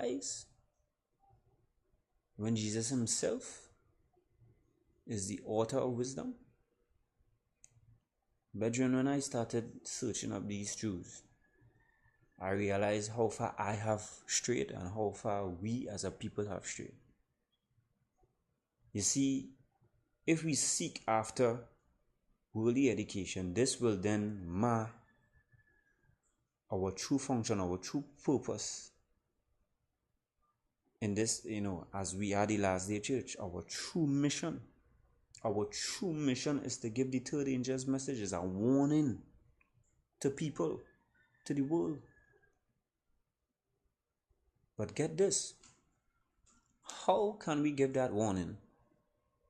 eyes when Jesus himself is the author of wisdom? Brethren, when I started searching up these truths, I realized how far I have strayed and how far we as a people have strayed. You see, if we seek after worldly education, this will then mar our true function, our true purpose in this, as we are the last day church. Our true mission is to give the third angel's message as a warning to people, to the world. But get this, how can we give that warning?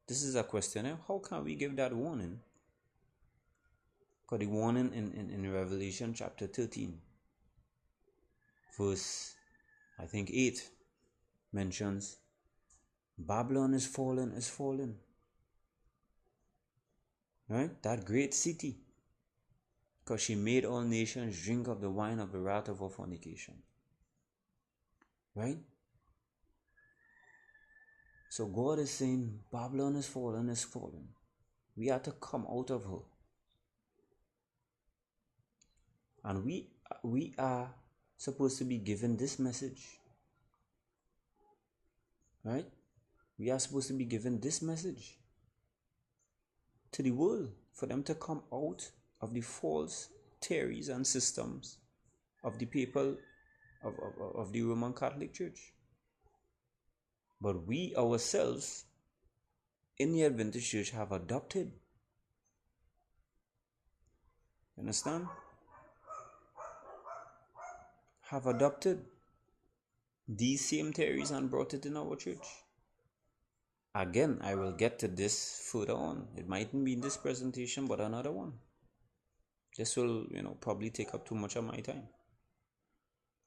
This is a question. How can we give that warning? Because the warning in Revelation chapter 13, verse, I think 8, mentions Babylon is fallen. Right? That great city. Because she made all nations drink of the wine of the wrath of her fornication. Right? So God is saying, Babylon is fallen. We have to come out of her. And we are supposed to be given this message. Right? We are supposed to be given this message to the world for them to come out of the false theories and systems of the people of the Roman Catholic Church. But we ourselves in the Adventist Church have adopted. You understand? Have adopted these same theories and brought it in our church. Again, I will get to this further on. It mightn't be in this presentation, but another one. This will, probably take up too much of my time.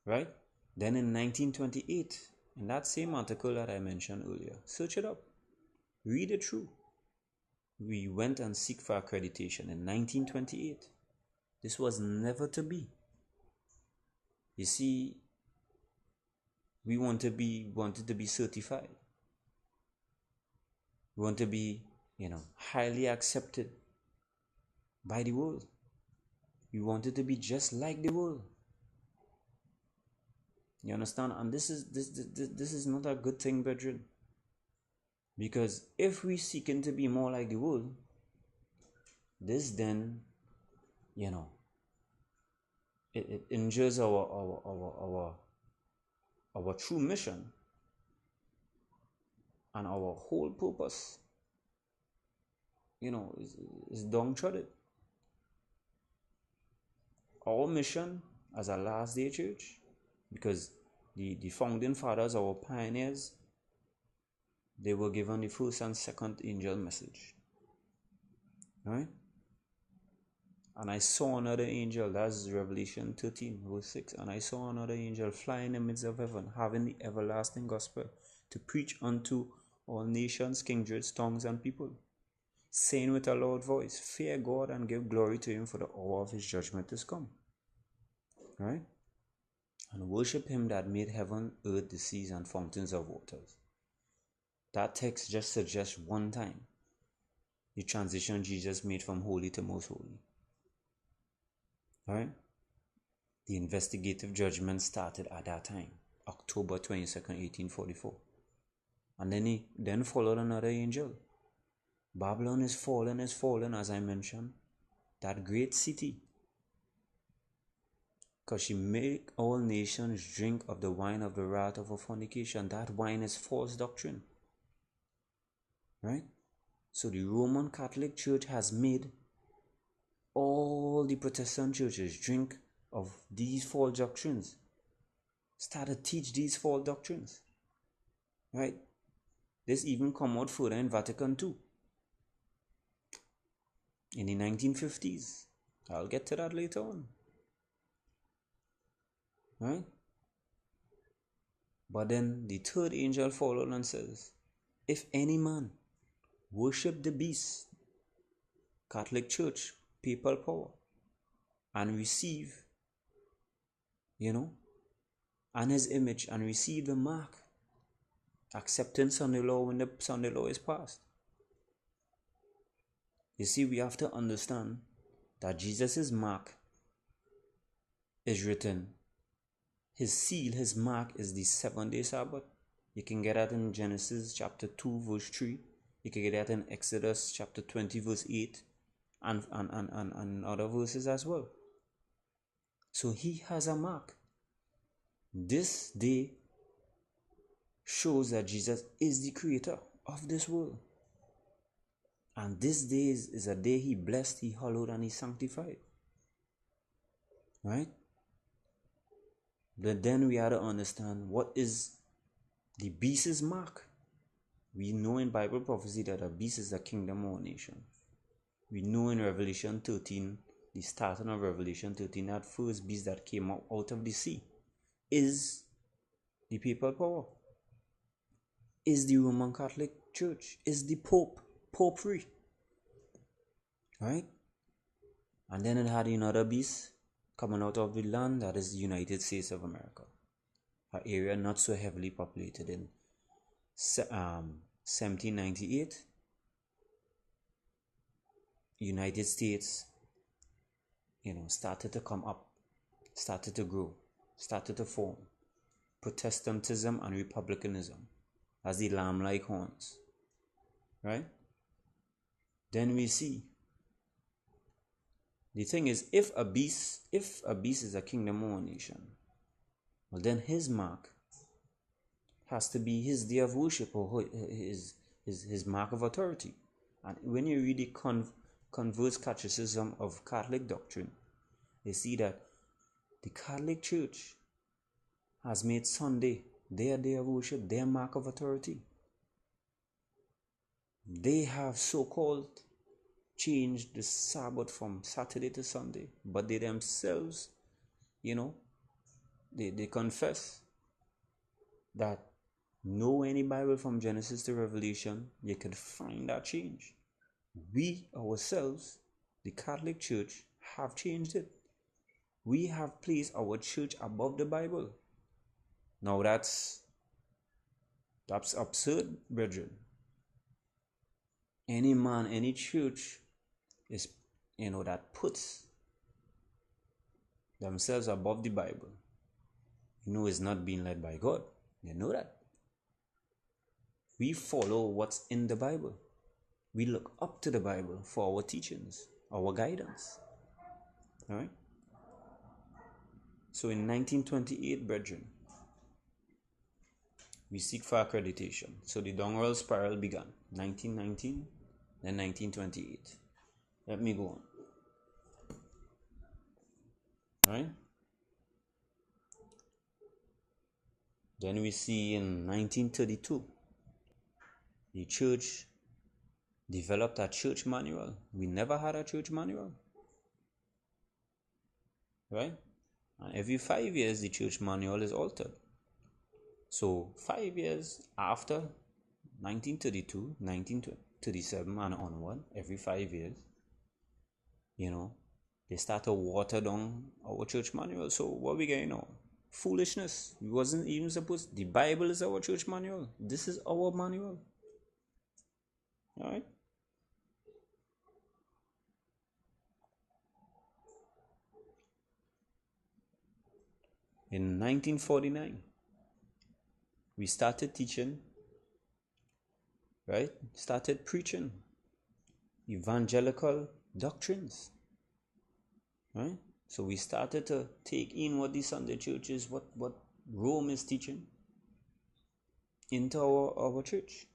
Right? Then in 1928, in that same article that I mentioned earlier, search it up. Read it through. We went and seek for accreditation in 1928. This was never to be. You see, we wanted to be certified. We want to be, highly accepted by the world. We wanted to be just like the world. You understand? And this is not a good thing, brethren. Because if we seeking to be more like the world, this then, it injures our true mission and our whole purpose, is downtrodden. Our mission as a last day church, because the founding fathers, our pioneers, they were given the first and second angel message. Right? And I saw another angel, that's Revelation 13, verse 6. And I saw another angel fly in the midst of heaven, having the everlasting gospel to preach unto all nations, kindreds, tongues, and people, saying with a loud voice, fear God and give glory to him, for the hour of his judgment is come. Right? And worship him that made heaven, earth, the seas, and fountains of waters. That text just suggests one time the transition Jesus made from holy to most holy. Right? The investigative judgment started at that time, October 22nd, 1844. And then followed another angel. Babylon is fallen, as I mentioned. That great city. Because she made all nations drink of the wine of the wrath of her fornication. That wine is false doctrine. Right? So the Roman Catholic Church has made all the Protestant churches drink of these false doctrines. Started to teach these false doctrines. Right? This even come out further in Vatican II. In the 1950s. I'll get to that later on. Right? But then the third angel followed and says, if any man worship the beast, Catholic Church, papal power, and receive, and his image and receive the mark, accepting Sunday law when the Sunday law is passed. You see, we have to understand that Jesus' mark is written. His seal, his mark is the 7-day Sabbath. You can get that in Genesis chapter 2 verse 3. You can get that in Exodus chapter 20 verse 8 and other verses as well. So he has a mark. This day shows that Jesus is the creator of this world. And this day is a day he blessed, he hallowed, and he sanctified. Right? But then we have to understand what is the beast's mark. We know in Bible prophecy that a beast is a kingdom or a nation. We know in Revelation 13, the starting of Revelation 13, that first beast that came out of the sea is the papal power, is the Roman Catholic Church, is the Popery. Right? And then it had another beast coming out of the land, that is the United States of America, an area not so heavily populated. In 1798, United States, started to come up, started to grow, started to form. Protestantism and republicanism as the lamb-like horns. Right? Then we see, the thing is, if a beast is a kingdom or a nation, well, then his mark has to be his day of worship, or his mark of authority. And when you read the Converse Catechism of Catholic doctrine, you see that the Catholic Church has made Sunday their day of worship, their mark of authority. They have so-called changed the Sabbath from Saturday to Sunday, but they themselves, they confess that no any Bible from Genesis to Revelation, you can find that change. We ourselves, the Catholic Church, have changed it. We have placed our church above the Bible. Now that's absurd, brethren. Any man, any church is, that puts themselves above the Bible, is not being led by God. You know that. We follow what's in the Bible. We look up to the Bible for our teachings, our guidance. All right? So in 1928, brethren, we seek for accreditation. So the downward spiral began. 1919, then 1928. Let me go on. All right? Then we see in 1932, the church developed a church manual. We never had a church manual. Right? And every 5 years, the church manual is altered. So 5 years after 1932, 1937 and onward, every 5 years, they start to water down our church manual. So what we getting now? Foolishness. We wasn't even supposed. The Bible is our church manual. This is our manual. All right. In 1949, we started teaching, right? Started preaching evangelical doctrines, right? So we started to take in what the Sunday churches, what Rome is teaching into our church,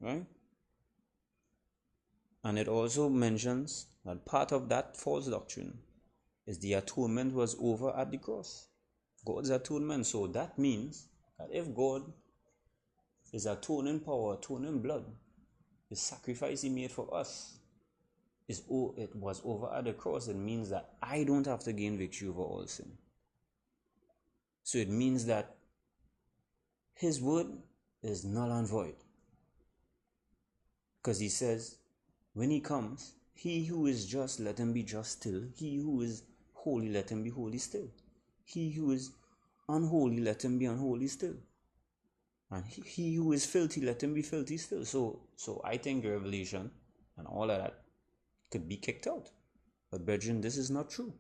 right? And it also mentions that part of that false doctrine is the atonement was over at the cross. God's atonement. So that means that if God is atoning power, atoning blood, the sacrifice he made for us, it was over at the cross, it means that I don't have to gain victory over all sin. So it means that his word is null and void. Because he says, when he comes, he who is just, let him be just still. He who is holy, let him be holy still. He who is unholy, let him be unholy still. And he who is filthy, let him be filthy still. So I think Revelation and all of that could be kicked out. But brethren, this is not true.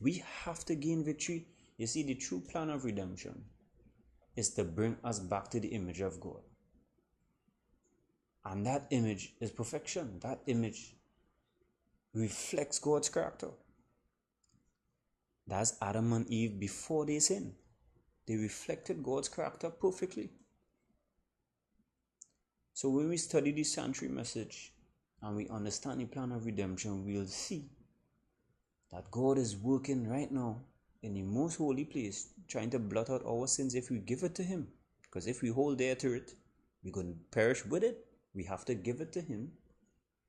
We have to gain victory. You see, the true plan of redemption is to bring us back to the image of God. And that image is perfection. That image reflects God's character. That's Adam and Eve before they sinned. They reflected God's character perfectly. So when we study the sanctuary message and we understand the plan of redemption, we'll see that God is working right now in the most holy place, trying to blot out our sins if we give it to Him. Because if we hold there to it, we're going to perish with it. We have to give it to Him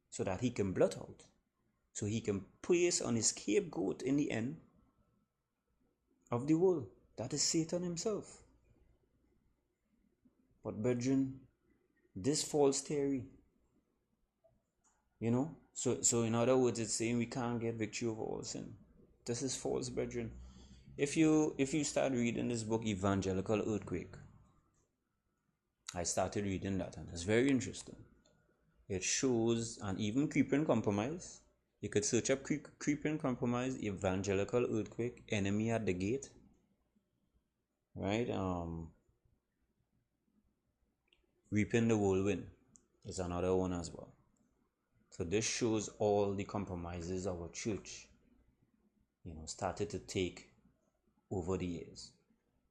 so that He can blot out. So He can place on His scapegoat in the end of the world. That is Satan himself. But brethren, this false theory, so in other words, it's saying we can't get victory over all sin. This is false, brethren. If you start reading this book, Evangelical Earthquake, I started reading that and it's very interesting. It shows an even creeping compromise. You could search up creeping compromise, Evangelical Earthquake, Enemy at the Gate. Right? Reaping the Whirlwind is another one as well. So this shows all the compromises our church, started to take over the years.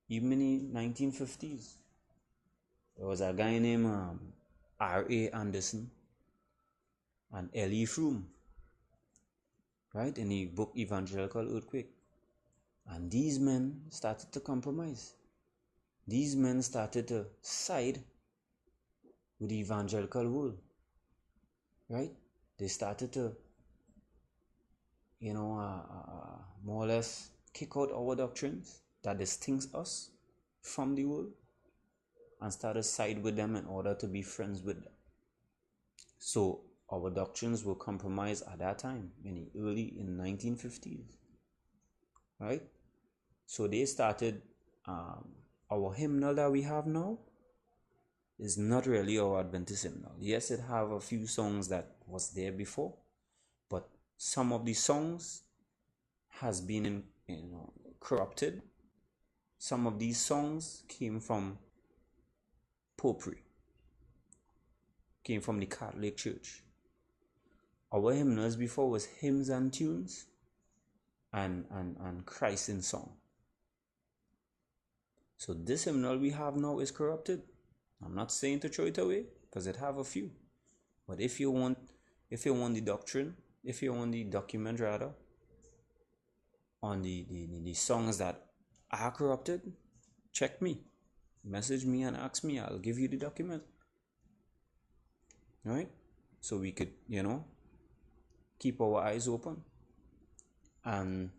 Even in the 1950s, there was a guy named R.A. Anderson and L.E. Froome, right, in the book Evangelical Earthquake. And these men started to compromise. These men started to side with the evangelical world, right? They started to, more or less kick out our doctrines that distinguish us from the world and started side with them in order to be friends with them. So our doctrines were compromised at that time, in the 1950s, right? So they started, our hymnal that we have now is not really our Adventist hymnal. Yes, it have a few songs that was there before, but some of the songs has been corrupted. Some of these songs came from popery, came from the Catholic Church. Our hymnals before was hymns and tunes and Christ in song. So this hymnal we have now is corrupted. I'm not saying to throw it away, because it have a few. But if you want the doctrine, if you want the document rather, on the songs that are corrupted, check me. Message me and ask me. I'll give you the document. Alright? So we could, keep our eyes open. And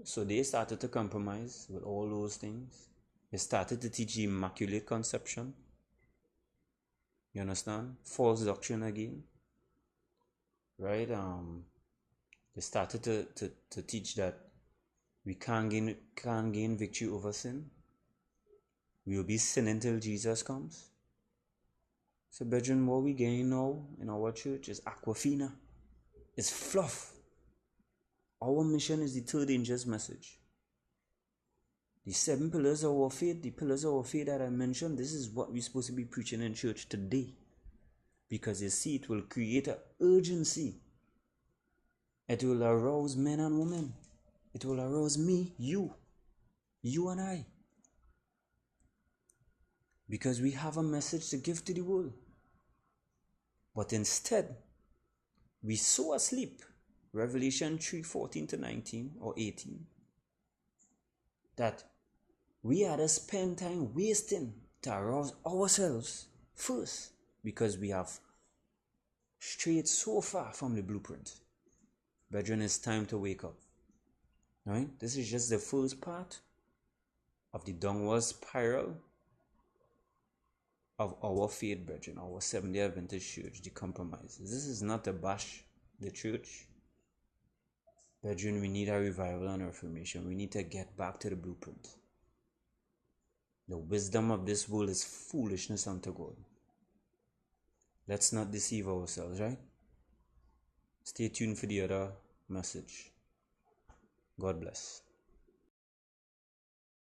so they started to compromise with all those things. They started to teach the Immaculate Conception. You understand? False doctrine again. Right? They started to teach that we can't gain victory over sin. We will be sinning till Jesus comes. So brethren, what we gain now in our church is aquafina. It's fluff. Our mission is the third angel's message. The 7 pillars of our faith, the pillars of our faith that I mentioned, this is what we're supposed to be preaching in church today. Because you see, it will create an urgency. It will arouse men and women. It will arouse me, you and I. Because we have a message to give to the world. But instead, we so asleep, Revelation 3:14-19 or 18, that we had to spend time wasting to arouse ourselves first, because we have strayed so far from the blueprint. Brethren, it's time to wake up. Right? This is just the first part of the downward spiral of our faith, brethren, our Seventh-day Adventist church, the compromises. This is not to bash the church. Brethren, we need a revival and reformation. We need to get back to the blueprint. The wisdom of this world is foolishness unto God. Let's not deceive ourselves, right? Stay tuned for the other message. God bless.